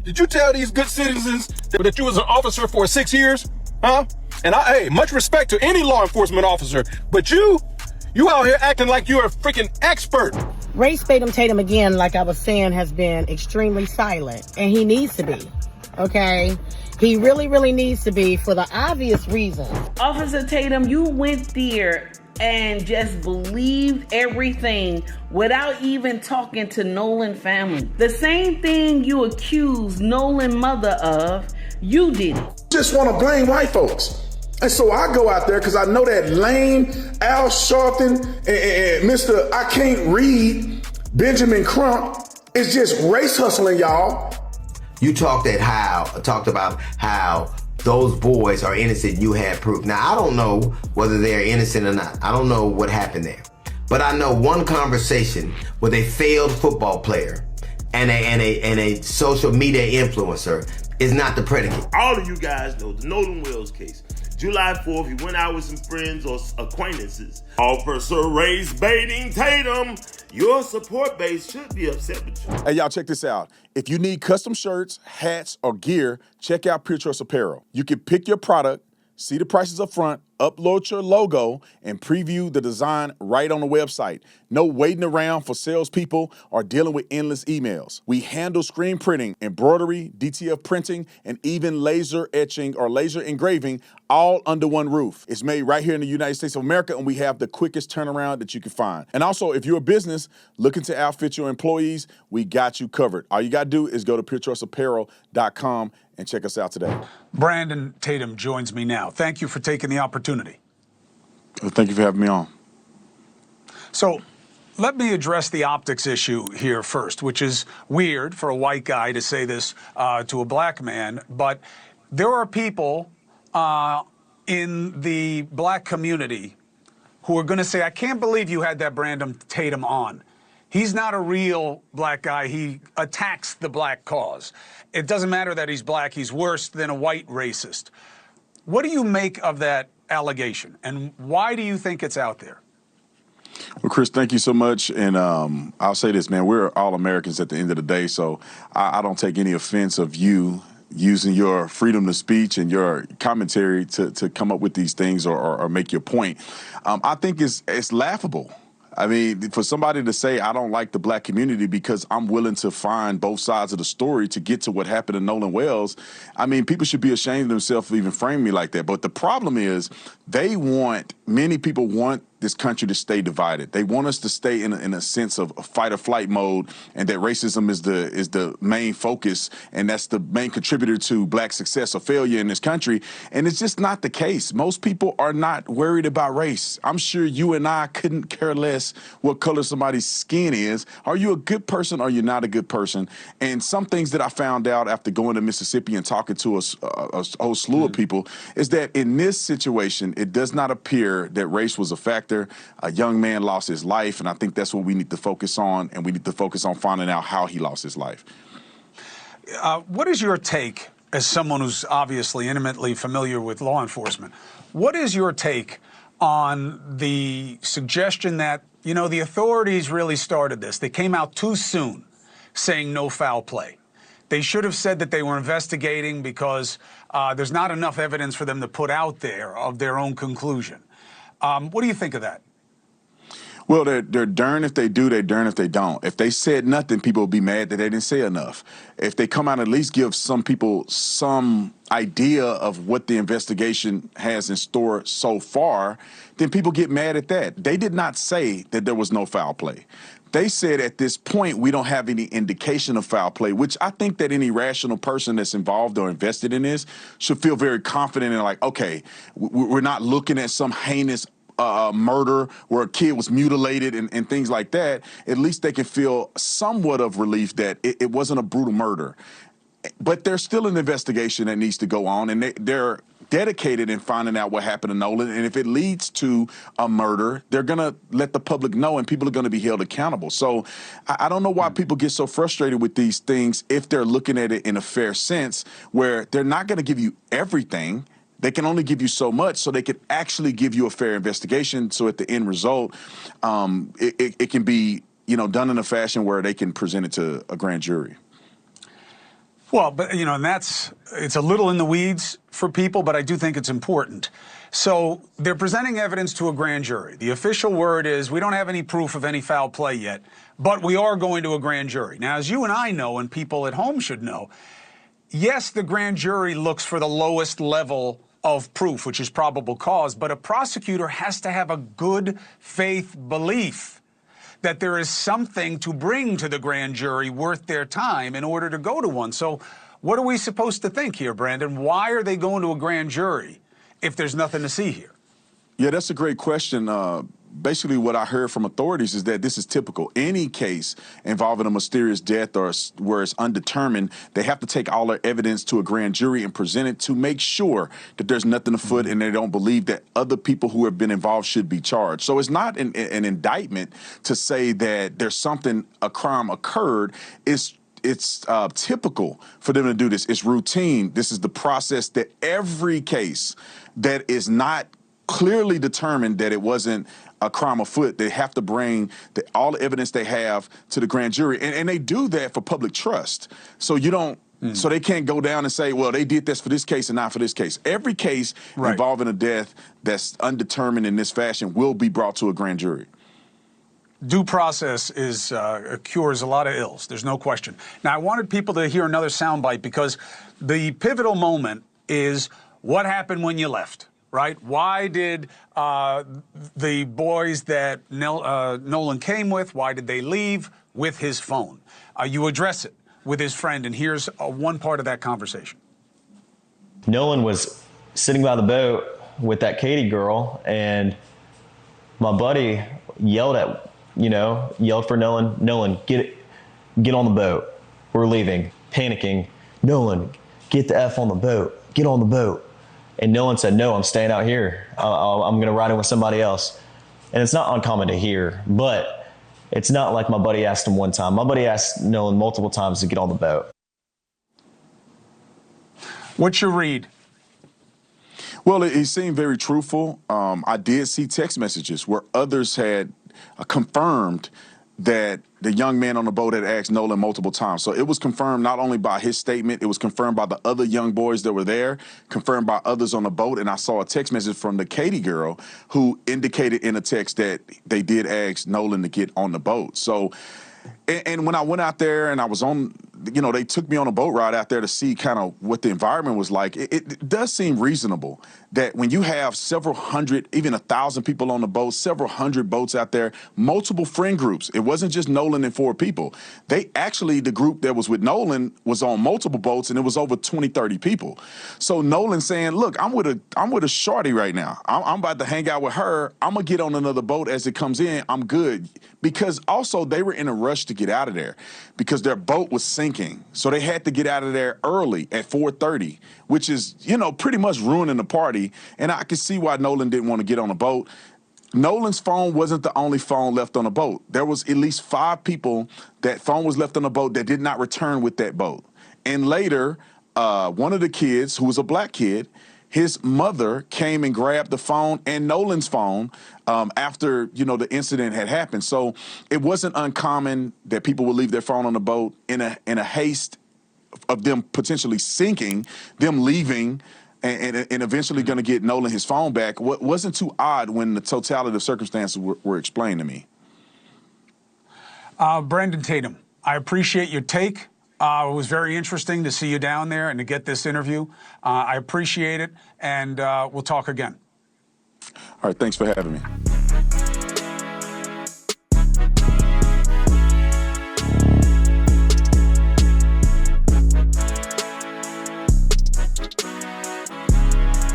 Did you tell these good citizens that you was an officer for 6 years? Huh? And hey, much respect to any law enforcement officer, but you out here acting like you're a freaking expert. Ray Tatum again, like I was saying, has been extremely silent, and he needs to be, okay? He really, really needs to be for the obvious reason. Officer Tatum, you went there and just believed everything without even talking to Nolan family. The same thing you accused Nolan mother of, you did it. Just want to blame white folks. And so I go out there because I know that lame Al Sharpton and Mr. I Can't Read, Benjamin Crump, is just race hustling, y'all. You talked about how those boys are innocent. You had proof. Now, I don't know whether they're innocent or not. I don't know what happened there. But I know one conversation with a failed football player and a social media influencer is not the predicate. All of you guys know the Nolan Wells case. July 4th, he went out with some friends or acquaintances. Officer Ray Tatum, your support base should be upset with you. Hey, y'all, check this out. If you need custom shirts, hats, or gear, check out Pure Choice Apparel. You can pick your product, see the prices up front, upload your logo, and preview the design right on the website. No waiting around for salespeople or dealing with endless emails. We handle screen printing, embroidery, DTF printing, and even laser etching or laser engraving all under one roof. It's made right here in the United States of America, and we have the quickest turnaround that you can find. And also, if you're a business looking to outfit your employees, we got you covered. All you got to do is go to purechoiceapparel.com and check us out today. Brandon Tatum joins me now. Thank you for taking the opportunity. Thank you for having me on. So let me address the optics issue here first, which is weird for a white guy to say this to a black man, but there are people in the black community who are going to say, I can't believe you had that Brandon Tatum on. He's not a real black guy. He attacks the black cause. It doesn't matter that he's black. He's worse than a white racist. What do you make of that allegation, and why do you think it's out there? Well, Chris, thank you so much. And I'll say this, man, we're all Americans at the end of the day, so I don't take any offense of you using your freedom of speech and your commentary to come up with these things or make your point. I think it's laughable. I mean, for somebody to say, I don't like the black community because I'm willing to find both sides of the story to get to what happened to Nolan Wells, I mean, people should be ashamed of themselves for even framing me like that. But the problem is many people want this country to stay divided. They want us to stay in a sense of fight or flight mode, and that racism is the main focus, and that's the main contributor to black success or failure in this country. And it's just not the case. Most people are not worried about race. I'm sure you and I couldn't care less what color somebody's skin is. Are you a good person or you're not a good person? And some things that I found out after going to Mississippi and talking to a whole slew of people is that in this situation, it does not appear that race was a factor. A young man lost his life, and I think that's what we need to focus on, and we need to focus on finding out how he lost his life. What is your take, as someone who's obviously intimately familiar with law enforcement, what is your take on the suggestion that, you know, the authorities really started this? They came out too soon saying no foul play. They should have said that they were investigating because there's not enough evidence for them to put out there of their own conclusion. What do you think of that? Well, they're darned if they do, they're darned if they don't. If they said nothing, people will be mad that they didn't say enough. If they come out and at least give some people some idea of what the investigation has in store so far, then people get mad at that. They did not say that there was no foul play. They said at this point, we don't have any indication of foul play, which I think that any rational person that's involved or invested in this should feel very confident in, like, okay, we're not looking at some heinous murder where a kid was mutilated and things like that. At least they can feel somewhat of relief that it wasn't a brutal murder. But there's still an investigation that needs to go on, and they're dedicated in finding out what happened to Nolan. And if it leads to a murder, they're going to let the public know, and people are going to be held accountable. So I don't know why people get so frustrated with these things if they're looking at it in a fair sense, where they're not going to give you everything. They can only give you so much, so they can actually give you a fair investigation. So at the end result, it can be, you know, done in a fashion where they can present it to a grand jury. Well, but, you know, and it's a little in the weeds for people, but I do think it's important. So they're presenting evidence to a grand jury. The official word is we don't have any proof of any foul play yet, but we are going to a grand jury. Now, as you and I know, and people at home should know, yes, the grand jury looks for the lowest level of proof, which is probable cause, but a prosecutor has to have a good faith belief that there is something to bring to the grand jury worth their time in order to go to one. So what are we supposed to think here, Brandon? Why are they going to a grand jury if there's nothing to see here? Yeah, that's a great question. Basically, what I heard from authorities is that this is typical. Any case involving a mysterious death or where it's undetermined, they have to take all their evidence to a grand jury and present it to make sure that there's nothing afoot and they don't believe that other people who have been involved should be charged. So it's not an indictment to say that there's something, a crime occurred. It's typical for them to do this. It's routine. This is the process that every case that is not clearly determined that it wasn't a crime afoot, they have to bring all the evidence they have to the grand jury. And they do that for public trust. So you don't, so they can't go down and say, well, they did this for this case and not for this case. Every case involving a death that's undetermined in this fashion will be brought to a grand jury. Due process cures a lot of ills. There's no question. Now, I wanted people to hear another soundbite because the pivotal moment is what happened when you left. Right? Why did the boys that Nolan came with, why did they leave with his phone? You address it with his friend, and here's one part of that conversation. Nolan was sitting by the boat with that Katie girl, and my buddy yelled for Nolan, get on the boat. We're leaving. Panicking. Nolan, get the F on the boat. Get on the boat. And Nolan said, no, I'm staying out here. I'm going to ride in with somebody else. And it's not uncommon to hear, but it's not like my buddy asked him one time. My buddy asked Nolan multiple times to get on the boat. What's your read? Well, he seemed very truthful. I did see text messages where others had confirmed that the young man on the boat had asked Nolan multiple times. So it was confirmed not only by his statement, it was confirmed by the other young boys that were there, confirmed by others on the boat. And I saw a text message from the Katie girl who indicated in a text that they did ask Nolan to get on the boat. So, and when I went out there and I was on, they took me on a boat ride out there to see kind of what the environment was like. It does seem reasonable that when you have several hundred, even 1,000 people on the boat, several hundred boats out there, multiple friend groups. It wasn't just Nolan and 4 people. The group that was with Nolan was on multiple boats, and it was over 20, 30 people. So Nolan saying, look, I'm with a shorty right now. I'm about to hang out with her. I'm going to get on another boat as it comes in. I'm good. Because also they were in a rush to get out of there because their boat was sinking. So they had to get out of there early at 4:30, which is, pretty much ruining the party. And I could see why Nolan didn't want to get on a boat. Nolan's phone wasn't the only phone left on the boat. There was at least 5 people that phone was left on the boat that did not return with that boat. And later, one of the kids, who was a black kid, his mother came and grabbed the phone and Nolan's phone after, the incident had happened. So it wasn't uncommon that people would leave their phone on the boat in a haste of them potentially sinking, them leaving, and eventually going to get Nolan his phone back. What wasn't too odd when the totality of circumstances were explained to me. Brandon Tatum, I appreciate your take. It was very interesting to see you down there and to get this interview. I appreciate it, and we'll talk again. All right, thanks for having me.